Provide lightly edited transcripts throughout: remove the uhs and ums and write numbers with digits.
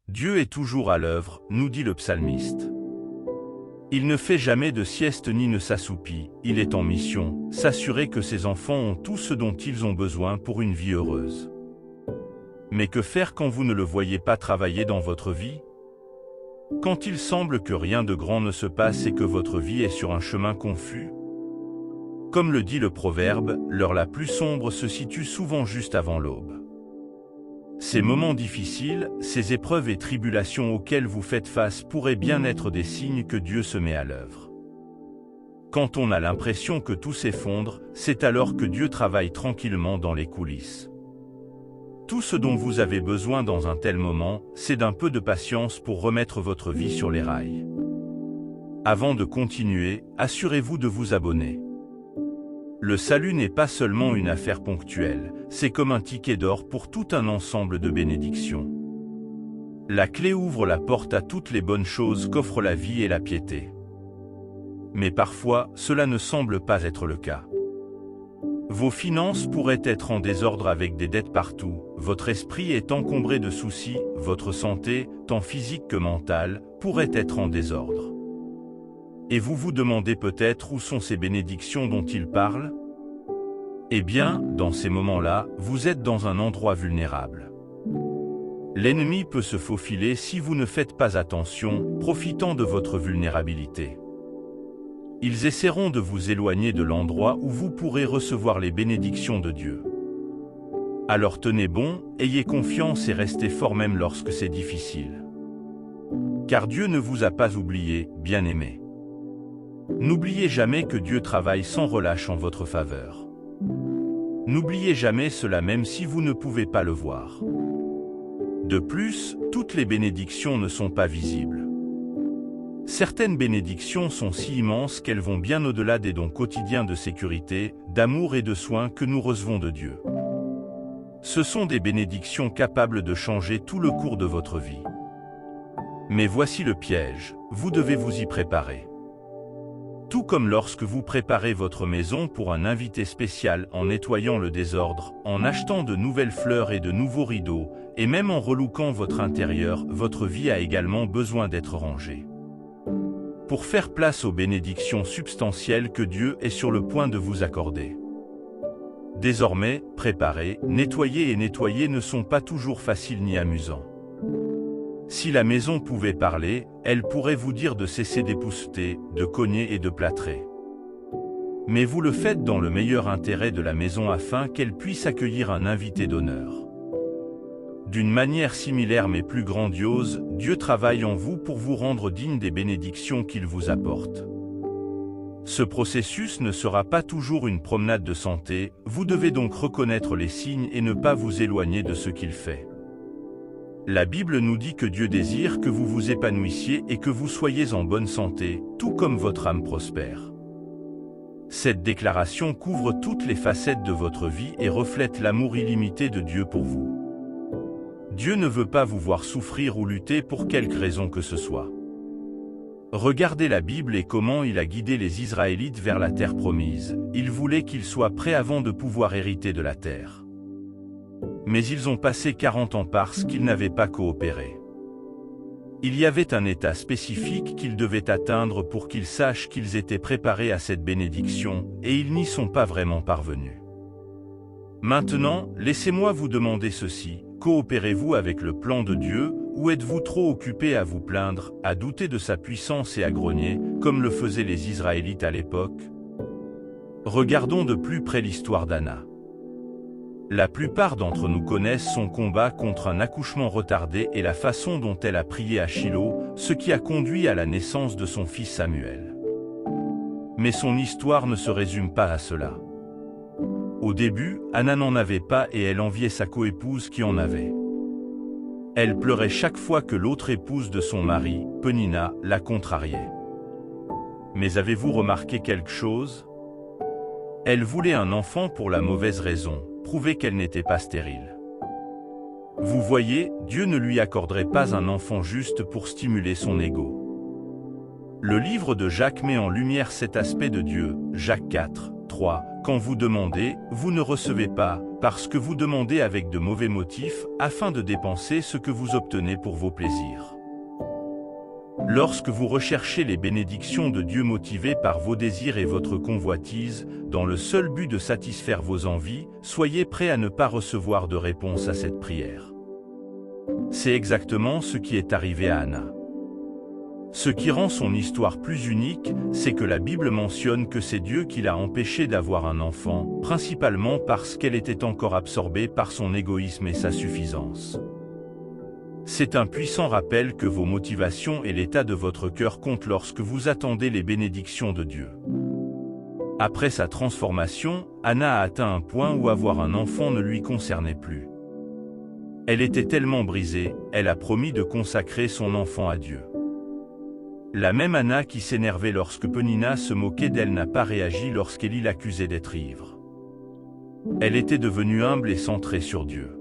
Dieu est toujours à l'œuvre, nous dit le psalmiste. Il ne fait jamais de sieste ni ne s'assoupit, il est en mission, s'assurer que ses enfants ont tout ce dont ils ont besoin pour une vie heureuse. Mais que faire quand vous ne le voyez pas travailler dans votre vie? Quand il semble que rien de grand ne se passe et que votre vie est sur un chemin confus? Comme le dit le proverbe, l'heure la plus sombre se situe souvent juste avant l'aube. Ces moments difficiles, ces épreuves et tribulations auxquelles vous faites face pourraient bien être des signes que Dieu se met à l'œuvre. Quand on a l'impression que tout s'effondre, c'est alors que Dieu travaille tranquillement dans les coulisses. Tout ce dont vous avez besoin dans un tel moment, c'est d'un peu de patience pour remettre votre vie sur les rails. Avant de continuer, assurez-vous de vous abonner. Le salut n'est pas seulement une affaire ponctuelle, c'est comme un ticket d'or pour tout un ensemble de bénédictions. La clé ouvre la porte à toutes les bonnes choses qu'offrent la vie et la piété. Mais parfois, cela ne semble pas être le cas. Vos finances pourraient être en désordre avec des dettes partout, votre esprit est encombré de soucis, votre santé, tant physique que mentale, pourrait être en désordre. Et vous vous demandez peut-être où sont ces bénédictions dont il parle? Eh bien, dans ces moments-là, vous êtes dans un endroit vulnérable. L'ennemi peut se faufiler si vous ne faites pas attention, profitant de votre vulnérabilité. Ils essaieront de vous éloigner de l'endroit où vous pourrez recevoir les bénédictions de Dieu. Alors tenez bon, ayez confiance et restez fort même lorsque c'est difficile. Car Dieu ne vous a pas oublié, bien-aimés. N'oubliez jamais que Dieu travaille sans relâche en votre faveur. N'oubliez jamais cela même si vous ne pouvez pas le voir. De plus, toutes les bénédictions ne sont pas visibles. Certaines bénédictions sont si immenses qu'elles vont bien au-delà des dons quotidiens de sécurité, d'amour et de soins que nous recevons de Dieu. Ce sont des bénédictions capables de changer tout le cours de votre vie. Mais voici le piège, vous devez vous y préparer. Tout comme lorsque vous préparez votre maison pour un invité spécial en nettoyant le désordre, en achetant de nouvelles fleurs et de nouveaux rideaux, et même en relookant votre intérieur, votre vie a également besoin d'être rangée. Pour faire place aux bénédictions substantielles que Dieu est sur le point de vous accorder. Désormais, préparer, nettoyer et nettoyer ne sont pas toujours faciles ni amusants. Si la maison pouvait parler, elle pourrait vous dire de cesser d'épousseter, de cogner et de plâtrer. Mais vous le faites dans le meilleur intérêt de la maison afin qu'elle puisse accueillir un invité d'honneur. D'une manière similaire mais plus grandiose, Dieu travaille en vous pour vous rendre digne des bénédictions qu'il vous apporte. Ce processus ne sera pas toujours une promenade de santé, vous devez donc reconnaître les signes et ne pas vous éloigner de ce qu'il fait. La Bible nous dit que Dieu désire que vous vous épanouissiez et que vous soyez en bonne santé, tout comme votre âme prospère. Cette déclaration couvre toutes les facettes de votre vie et reflète l'amour illimité de Dieu pour vous. Dieu ne veut pas vous voir souffrir ou lutter pour quelque raison que ce soit. Regardez la Bible et comment il a guidé les Israélites vers la terre promise. Il voulait qu'ils soient prêts avant de pouvoir hériter de la terre. Mais ils ont passé 40 ans parce qu'ils n'avaient pas coopéré. Il y avait un état spécifique qu'ils devaient atteindre pour qu'ils sachent qu'ils étaient préparés à cette bénédiction, et ils n'y sont pas vraiment parvenus. Maintenant, laissez-moi vous demander ceci, coopérez-vous avec le plan de Dieu, ou êtes-vous trop occupés à vous plaindre, à douter de sa puissance et à grogner, comme le faisaient les Israélites à l'époque? Regardons de plus près l'histoire d'Anna. La plupart d'entre nous connaissent son combat contre un accouchement retardé et la façon dont elle a prié à Shilo, ce qui a conduit à la naissance de son fils Samuel. Mais son histoire ne se résume pas à cela. Au début, Anna n'en avait pas et elle enviait sa coépouse qui en avait. Elle pleurait chaque fois que l'autre épouse de son mari, Penina, la contrariait. Mais avez-vous remarqué quelque chose? Elle voulait un enfant pour la mauvaise raison, prouver qu'elle n'était pas stérile. Vous voyez, Dieu ne lui accorderait pas un enfant juste pour stimuler son ego. Le livre de Jacques met en lumière cet aspect de Dieu, Jacques 4, 3, quand vous demandez, vous ne recevez pas, parce que vous demandez avec de mauvais motifs afin de dépenser ce que vous obtenez pour vos plaisirs. Lorsque vous recherchez les bénédictions de Dieu motivées par vos désirs et votre convoitise, dans le seul but de satisfaire vos envies, soyez prêts à ne pas recevoir de réponse à cette prière. C'est exactement ce qui est arrivé à Anna. Ce qui rend son histoire plus unique, c'est que la Bible mentionne que c'est Dieu qui l'a empêchée d'avoir un enfant, principalement parce qu'elle était encore absorbée par son égoïsme et sa suffisance. C'est un puissant rappel que vos motivations et l'état de votre cœur comptent lorsque vous attendez les bénédictions de Dieu. Après sa transformation, Anna a atteint un point où avoir un enfant ne lui concernait plus. Elle était tellement brisée, elle a promis de consacrer son enfant à Dieu. La même Anna qui s'énervait lorsque Pénina se moquait d'elle n'a pas réagi lorsqu'Élie l'accusait d'être ivre. Elle était devenue humble et centrée sur Dieu.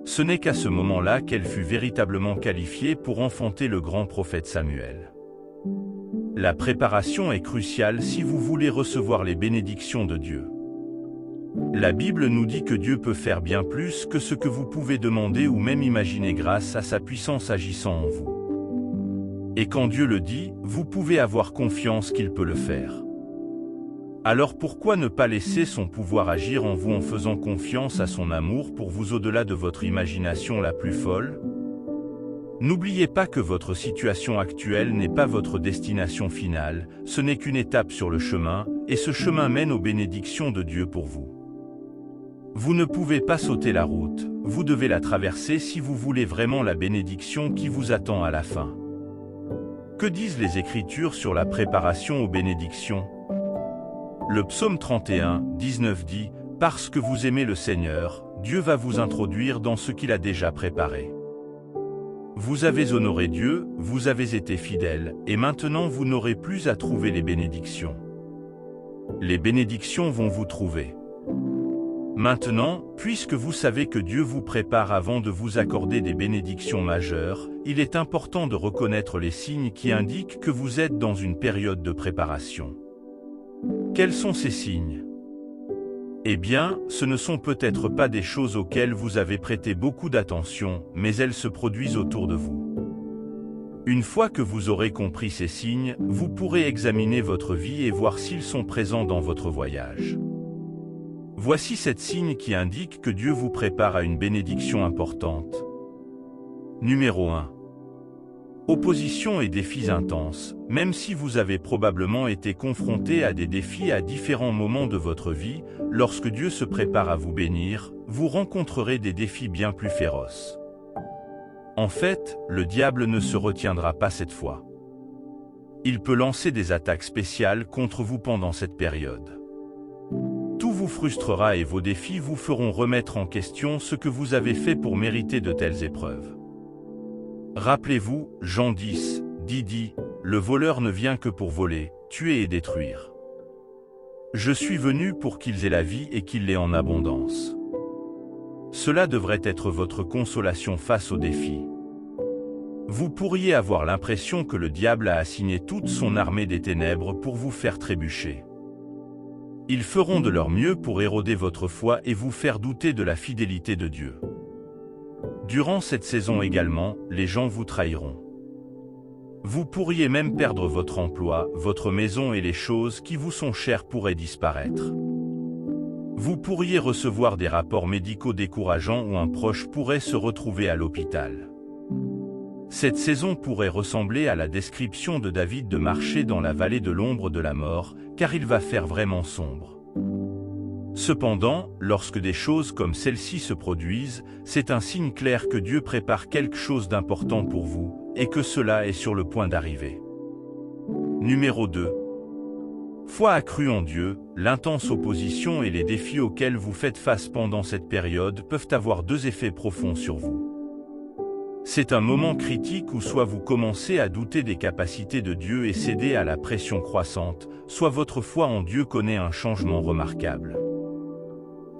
Ce n'est qu'à ce moment-là qu'elle fut véritablement qualifiée pour enfanter le grand prophète Samuel. La préparation est cruciale si vous voulez recevoir les bénédictions de Dieu. La Bible nous dit que Dieu peut faire bien plus que ce que vous pouvez demander ou même imaginer grâce à sa puissance agissant en vous. Et quand Dieu le dit, vous pouvez avoir confiance qu'il peut le faire. Alors pourquoi ne pas laisser son pouvoir agir en vous en faisant confiance à son amour pour vous au-delà de votre imagination la plus folle? N'oubliez pas que votre situation actuelle n'est pas votre destination finale, ce n'est qu'une étape sur le chemin, et ce chemin mène aux bénédictions de Dieu pour vous. Vous ne pouvez pas sauter la route, vous devez la traverser si vous voulez vraiment la bénédiction qui vous attend à la fin. Que disent les Écritures sur la préparation aux bénédictions? Le psaume 31, 19 dit « Parce que vous aimez le Seigneur, Dieu va vous introduire dans ce qu'il a déjà préparé. Vous avez honoré Dieu, vous avez été fidèle, et maintenant vous n'aurez plus à trouver les bénédictions. Les bénédictions vont vous trouver. Maintenant, puisque vous savez que Dieu vous prépare avant de vous accorder des bénédictions majeures, il est important de reconnaître les signes qui indiquent que vous êtes dans une période de préparation. Quels sont ces signes? Eh bien, ce ne sont peut-être pas des choses auxquelles vous avez prêté beaucoup d'attention, mais elles se produisent autour de vous. Une fois que vous aurez compris ces signes, vous pourrez examiner votre vie et voir s'ils sont présents dans votre voyage. Voici 7 signes qui indiquent que Dieu vous prépare à une bénédiction importante. Numéro 1. Opposition et défis intenses. Même si vous avez probablement été confronté à des défis à différents moments de votre vie, lorsque Dieu se prépare à vous bénir, vous rencontrerez des défis bien plus féroces. En fait, le diable ne se retiendra pas cette fois. Il peut lancer des attaques spéciales contre vous pendant cette période. Tout vous frustrera et vos défis vous feront remettre en question ce que vous avez fait pour mériter de telles épreuves. Rappelez-vous, Jean 10, dit, le voleur ne vient que pour voler, tuer et détruire. Je suis venu pour qu'ils aient la vie et qu'ils l'aient en abondance. Cela devrait être votre consolation face aux défis. Vous pourriez avoir l'impression que le diable a assigné toute son armée des ténèbres pour vous faire trébucher. Ils feront de leur mieux pour éroder votre foi et vous faire douter de la fidélité de Dieu. Durant cette saison également, les gens vous trahiront. Vous pourriez même perdre votre emploi, votre maison et les choses qui vous sont chères pourraient disparaître. Vous pourriez recevoir des rapports médicaux décourageants ou un proche pourrait se retrouver à l'hôpital. Cette saison pourrait ressembler à la description de David de marcher dans la vallée de l'ombre de la mort, car il va faire vraiment sombre. Cependant, lorsque des choses comme celle-ci se produisent, c'est un signe clair que Dieu prépare quelque chose d'important pour vous, et que cela est sur le point d'arriver. Numéro 2. Foi accrue en Dieu, l'intense opposition et les défis auxquels vous faites face pendant cette période peuvent avoir 2 effets profonds sur vous. C'est un moment critique où soit vous commencez à douter des capacités de Dieu et céder à la pression croissante, soit votre foi en Dieu connaît un changement remarquable.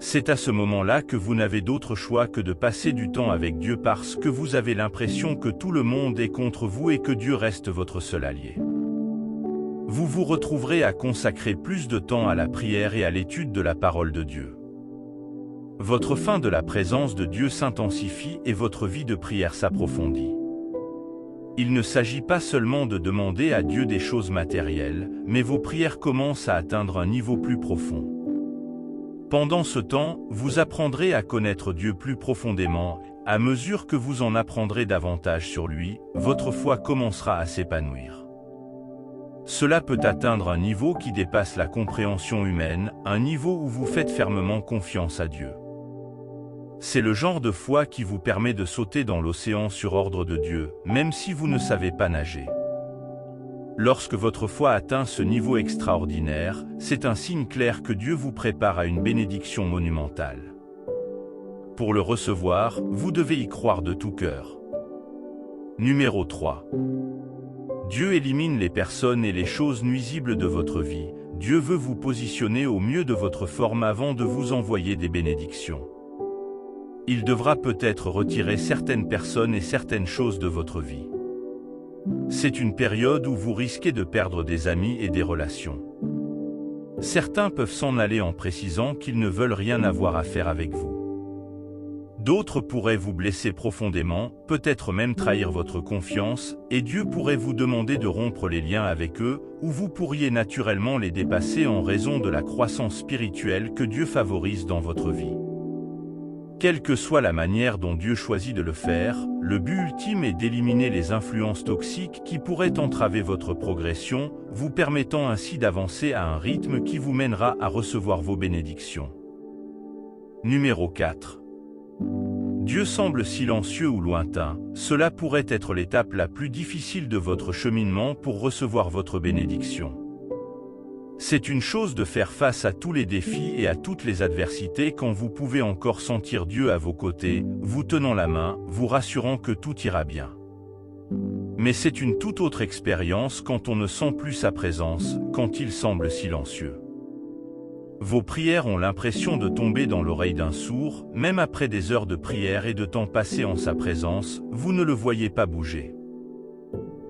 C'est à ce moment-là que vous n'avez d'autre choix que de passer du temps avec Dieu parce que vous avez l'impression que tout le monde est contre vous et que Dieu reste votre seul allié. Vous vous retrouverez à consacrer plus de temps à la prière et à l'étude de la parole de Dieu. Votre faim de la présence de Dieu s'intensifie et votre vie de prière s'approfondit. Il ne s'agit pas seulement de demander à Dieu des choses matérielles, mais vos prières commencent à atteindre un niveau plus profond. Pendant ce temps, vous apprendrez à connaître Dieu plus profondément. À mesure que vous en apprendrez davantage sur lui, votre foi commencera à s'épanouir. Cela peut atteindre un niveau qui dépasse la compréhension humaine, un niveau où vous faites fermement confiance à Dieu. C'est le genre de foi qui vous permet de sauter dans l'océan sur ordre de Dieu, même si vous ne savez pas nager. Lorsque votre foi atteint ce niveau extraordinaire, c'est un signe clair que Dieu vous prépare à une bénédiction monumentale. Pour le recevoir, vous devez y croire de tout cœur. Numéro 3. Dieu élimine les personnes et les choses nuisibles de votre vie. Dieu veut vous positionner au mieux de votre forme avant de vous envoyer des bénédictions. Il devra peut-être retirer certaines personnes et certaines choses de votre vie. C'est une période où vous risquez de perdre des amis et des relations. Certains peuvent s'en aller en précisant qu'ils ne veulent rien avoir à faire avec vous. D'autres pourraient vous blesser profondément, peut-être même trahir votre confiance, et Dieu pourrait vous demander de rompre les liens avec eux, ou vous pourriez naturellement les dépasser en raison de la croissance spirituelle que Dieu favorise dans votre vie. Quelle que soit la manière dont Dieu choisit de le faire, le but ultime est d'éliminer les influences toxiques qui pourraient entraver votre progression, vous permettant ainsi d'avancer à un rythme qui vous mènera à recevoir vos bénédictions. Numéro 4. Dieu semble silencieux ou lointain, cela pourrait être l'étape la plus difficile de votre cheminement pour recevoir votre bénédiction. C'est une chose de faire face à tous les défis et à toutes les adversités quand vous pouvez encore sentir Dieu à vos côtés, vous tenant la main, vous rassurant que tout ira bien. Mais c'est une toute autre expérience quand on ne sent plus sa présence, quand il semble silencieux. Vos prières ont l'impression de tomber dans l'oreille d'un sourd, même après des heures de prière et de temps passé en sa présence, vous ne le voyez pas bouger.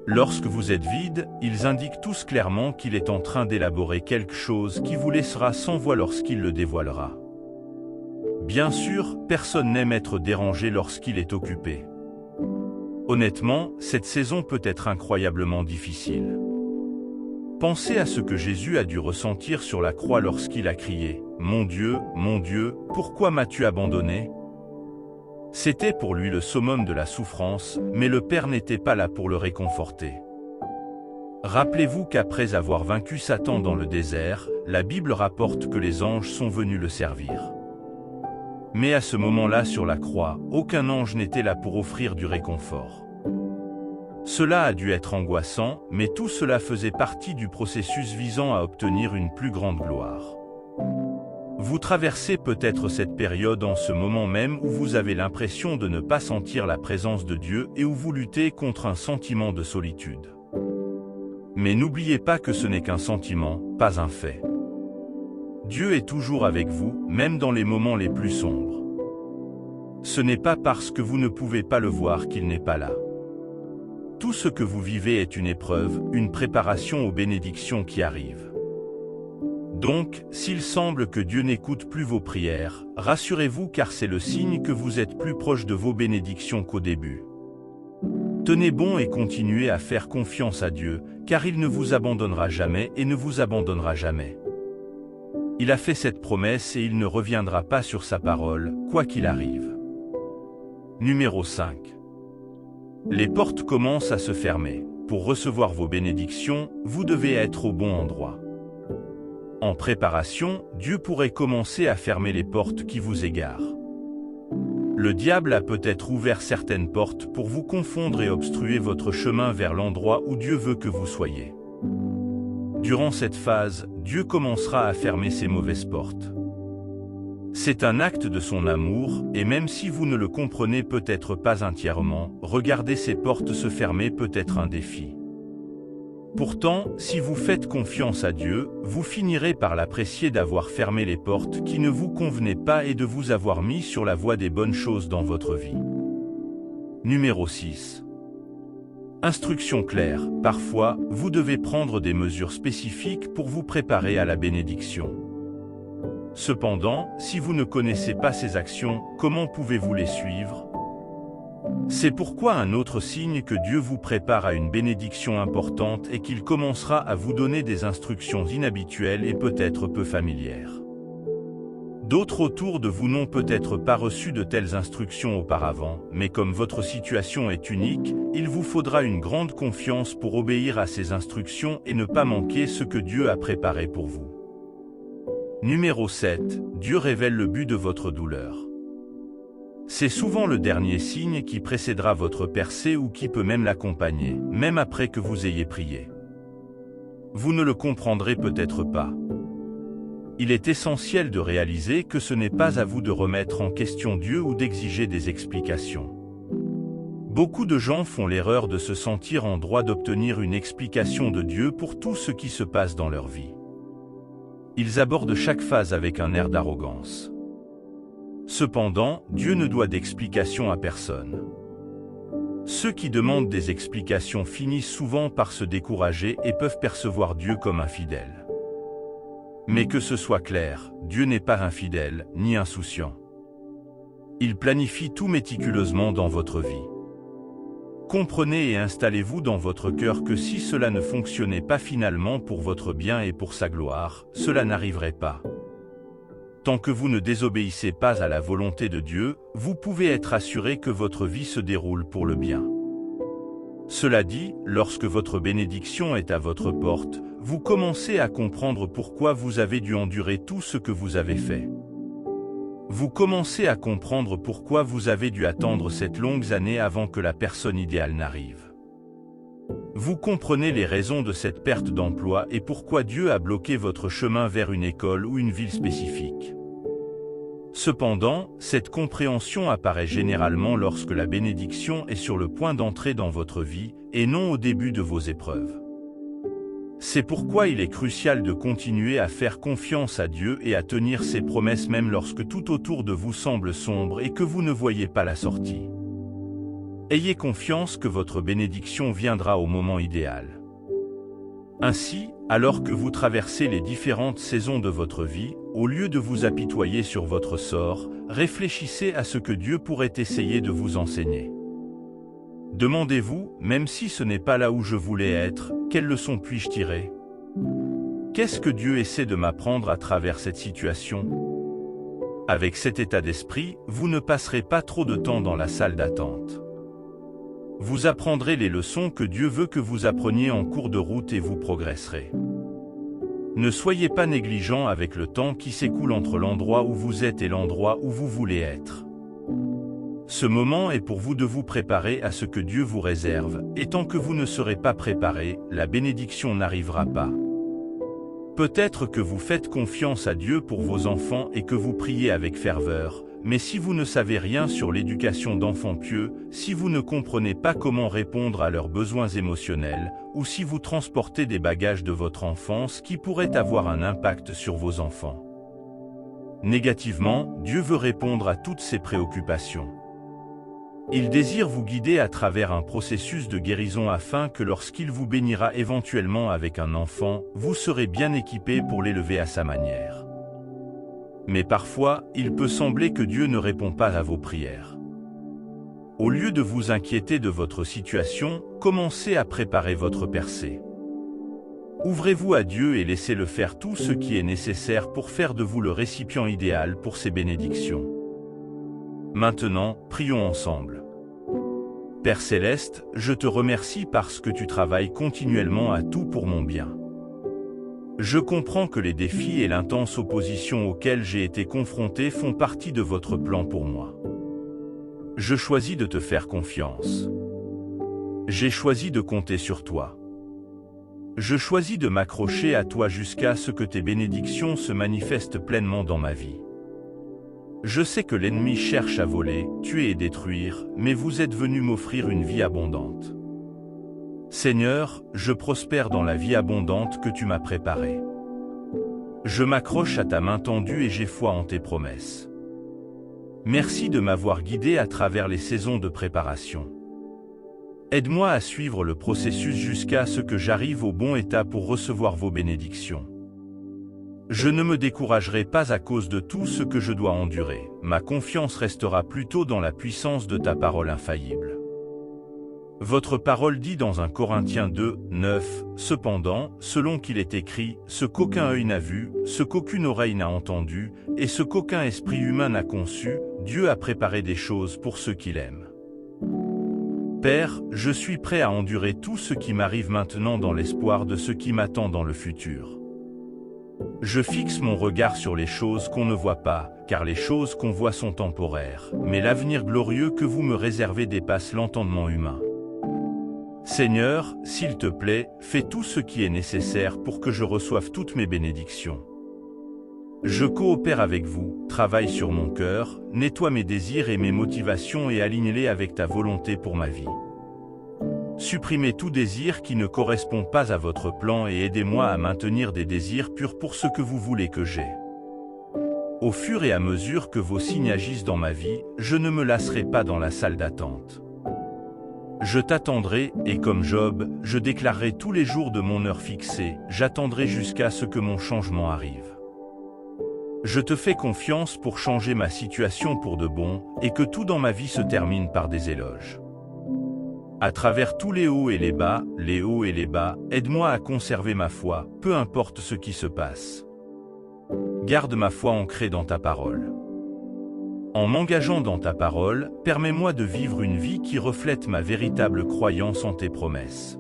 Lorsque vous êtes vide, ils indiquent tous clairement qu'il est en train d'élaborer quelque chose qui vous laissera sans voix lorsqu'il le dévoilera. Bien sûr, personne n'aime être dérangé lorsqu'il est occupé. Honnêtement, cette saison peut être incroyablement difficile. Pensez à ce que Jésus a dû ressentir sur la croix lorsqu'il a crié « Mon Dieu, pourquoi m'as-tu abandonné ?» C'était pour lui le summum de la souffrance, mais le Père n'était pas là pour le réconforter. Rappelez-vous qu'après avoir vaincu Satan dans le désert, la Bible rapporte que les anges sont venus le servir. Mais à ce moment-là sur la croix, aucun ange n'était là pour offrir du réconfort. Cela a dû être angoissant, mais tout cela faisait partie du processus visant à obtenir une plus grande gloire. Vous traversez peut-être cette période en ce moment même où vous avez l'impression de ne pas sentir la présence de Dieu et où vous luttez contre un sentiment de solitude. Mais n'oubliez pas que ce n'est qu'un sentiment, pas un fait. Dieu est toujours avec vous, même dans les moments les plus sombres. Ce n'est pas parce que vous ne pouvez pas le voir qu'il n'est pas là. Tout ce que vous vivez est une épreuve, une préparation aux bénédictions qui arrivent. Donc, s'il semble que Dieu n'écoute plus vos prières, rassurez-vous car c'est le signe que vous êtes plus proche de vos bénédictions qu'au début. Tenez bon et continuez à faire confiance à Dieu, car il ne vous abandonnera jamais et ne vous abandonnera jamais. Il a fait cette promesse et il ne reviendra pas sur sa parole, quoi qu'il arrive. Numéro 5. Les portes commencent à se fermer. Pour recevoir vos bénédictions, vous devez être au bon endroit. En préparation, Dieu pourrait commencer à fermer les portes qui vous égarent. Le diable a peut-être ouvert certaines portes pour vous confondre et obstruer votre chemin vers l'endroit où Dieu veut que vous soyez. Durant cette phase, Dieu commencera à fermer ces mauvaises portes. C'est un acte de son amour, et même si vous ne le comprenez peut-être pas entièrement, regarder ces portes se fermer peut être un défi. Pourtant, si vous faites confiance à Dieu, vous finirez par l'apprécier d'avoir fermé les portes qui ne vous convenaient pas et de vous avoir mis sur la voie des bonnes choses dans votre vie. Numéro 6. Instruction claire. Parfois, vous devez prendre des mesures spécifiques pour vous préparer à la bénédiction. Cependant, si vous ne connaissez pas ces actions, comment pouvez-vous les suivre? C'est pourquoi un autre signe que Dieu vous prépare à une bénédiction importante est qu'il commencera à vous donner des instructions inhabituelles et peut-être peu familières. D'autres autour de vous n'ont peut-être pas reçu de telles instructions auparavant, mais comme votre situation est unique, il vous faudra une grande confiance pour obéir à ces instructions et ne pas manquer ce que Dieu a préparé pour vous. Numéro 7. Dieu révèle le but de votre douleur. C'est souvent le dernier signe qui précédera votre percée ou qui peut même l'accompagner, même après que vous ayez prié. Vous ne le comprendrez peut-être pas. Il est essentiel de réaliser que ce n'est pas à vous de remettre en question Dieu ou d'exiger des explications. Beaucoup de gens font l'erreur de se sentir en droit d'obtenir une explication de Dieu pour tout ce qui se passe dans leur vie. Ils abordent chaque phase avec un air d'arrogance. Cependant, Dieu ne doit d'explications à personne. Ceux qui demandent des explications finissent souvent par se décourager et peuvent percevoir Dieu comme infidèle. Mais que ce soit clair, Dieu n'est pas infidèle, ni insouciant. Il planifie tout méticuleusement dans votre vie. Comprenez et installez-vous dans votre cœur que si cela ne fonctionnait pas finalement pour votre bien et pour sa gloire, cela n'arriverait pas. Tant que vous ne désobéissez pas à la volonté de Dieu, vous pouvez être assuré que votre vie se déroule pour le bien. Cela dit, lorsque votre bénédiction est à votre porte, vous commencez à comprendre pourquoi vous avez dû endurer tout ce que vous avez fait. Vous commencez à comprendre pourquoi vous avez dû attendre cette longue année avant que la personne idéale n'arrive. Vous comprenez les raisons de cette perte d'emploi et pourquoi Dieu a bloqué votre chemin vers une école ou une ville spécifique. Cependant, cette compréhension apparaît généralement lorsque la bénédiction est sur le point d'entrer dans votre vie, et non au début de vos épreuves. C'est pourquoi il est crucial de continuer à faire confiance à Dieu et à tenir ses promesses même lorsque tout autour de vous semble sombre et que vous ne voyez pas la sortie. Ayez confiance que votre bénédiction viendra au moment idéal. Ainsi, alors que vous traversez les différentes saisons de votre vie, au lieu de vous apitoyer sur votre sort, réfléchissez à ce que Dieu pourrait essayer de vous enseigner. Demandez-vous, même si ce n'est pas là où je voulais être, quelle leçon puis-je tirer? Qu'est-ce que Dieu essaie de m'apprendre à travers cette situation? Avec cet état d'esprit, vous ne passerez pas trop de temps dans la salle d'attente. Vous apprendrez les leçons que Dieu veut que vous appreniez en cours de route et vous progresserez. Ne soyez pas négligent avec le temps qui s'écoule entre l'endroit où vous êtes et l'endroit où vous voulez être. Ce moment est pour vous de vous préparer à ce que Dieu vous réserve, et tant que vous ne serez pas préparé, la bénédiction n'arrivera pas. Peut-être que vous faites confiance à Dieu pour vos enfants et que vous priez avec ferveur, mais si vous ne savez rien sur l'éducation d'enfants pieux, si vous ne comprenez pas comment répondre à leurs besoins émotionnels, ou si vous transportez des bagages de votre enfance qui pourraient avoir un impact sur vos enfants. Négativement, Dieu veut répondre à toutes ces préoccupations. Il désire vous guider à travers un processus de guérison afin que lorsqu'il vous bénira éventuellement avec un enfant, vous serez bien équipé pour l'élever à sa manière. Mais parfois, il peut sembler que Dieu ne répond pas à vos prières. Au lieu de vous inquiéter de votre situation, commencez à préparer votre percée. Ouvrez-vous à Dieu et laissez-le faire tout ce qui est nécessaire pour faire de vous le récipient idéal pour ses bénédictions. Maintenant, prions ensemble. Père Céleste, je te remercie parce que tu travailles continuellement à tout pour mon bien. Je comprends que les défis et l'intense opposition auxquels j'ai été confronté font partie de votre plan pour moi. Je choisis de te faire confiance. J'ai choisi de compter sur toi. Je choisis de m'accrocher à toi jusqu'à ce que tes bénédictions se manifestent pleinement dans ma vie. Je sais que l'ennemi cherche à voler, tuer et détruire, mais vous êtes venu m'offrir une vie abondante. Seigneur, je prospère dans la vie abondante que tu m'as préparée. Je m'accroche à ta main tendue et j'ai foi en tes promesses. Merci de m'avoir guidé à travers les saisons de préparation. Aide-moi à suivre le processus jusqu'à ce que j'arrive au bon état pour recevoir vos bénédictions. Je ne me découragerai pas à cause de tout ce que je dois endurer. Ma confiance restera plutôt dans la puissance de ta parole infaillible. Votre parole dit dans 1 Corinthiens 2, 9, « Cependant, selon qu'il est écrit, ce qu'aucun œil n'a vu, ce qu'aucune oreille n'a entendu, et ce qu'aucun esprit humain n'a conçu, Dieu a préparé des choses pour ceux qui l'aiment. » Père, je suis prêt à endurer tout ce qui m'arrive maintenant dans l'espoir de ce qui m'attend dans le futur. Je fixe mon regard sur les choses qu'on ne voit pas, car les choses qu'on voit sont temporaires, mais l'avenir glorieux que vous me réservez dépasse l'entendement humain. Seigneur, s'il te plaît, fais tout ce qui est nécessaire pour que je reçoive toutes mes bénédictions. Je coopère avec vous, travaille sur mon cœur, nettoie mes désirs et mes motivations et aligne-les avec ta volonté pour ma vie. Supprimez tout désir qui ne correspond pas à votre plan et aidez-moi à maintenir des désirs purs pour ce que vous voulez que j'aie. Au fur et à mesure que vos signes agissent dans ma vie, je ne me lasserai pas dans la salle d'attente. Je t'attendrai, et comme Job, je déclarerai tous les jours de mon heure fixée, j'attendrai jusqu'à ce que mon changement arrive. Je te fais confiance pour changer ma situation pour de bon, et que tout dans ma vie se termine par des éloges. À travers tous les hauts et les bas, aide-moi à conserver ma foi, peu importe ce qui se passe. Garde ma foi ancrée dans ta parole. En m'engageant dans ta parole, permets-moi de vivre une vie qui reflète ma véritable croyance en tes promesses.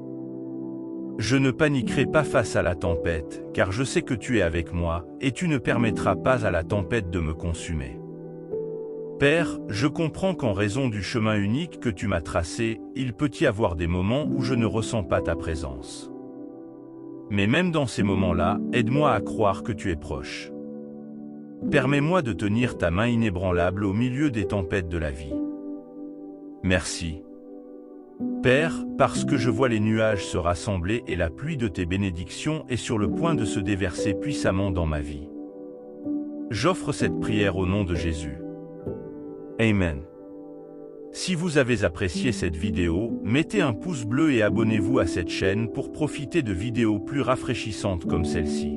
Je ne paniquerai pas face à la tempête, car je sais que tu es avec moi, et tu ne permettras pas à la tempête de me consumer. Père, je comprends qu'en raison du chemin unique que tu m'as tracé, il peut y avoir des moments où je ne ressens pas ta présence. Mais même dans ces moments-là, aide-moi à croire que tu es proche. Permets-moi de tenir ta main inébranlable au milieu des tempêtes de la vie. Merci. Père, parce que je vois les nuages se rassembler et la pluie de tes bénédictions est sur le point de se déverser puissamment dans ma vie. J'offre cette prière au nom de Jésus. Amen. Si vous avez apprécié cette vidéo, mettez un pouce bleu et abonnez-vous à cette chaîne pour profiter de vidéos plus rafraîchissantes comme celle-ci.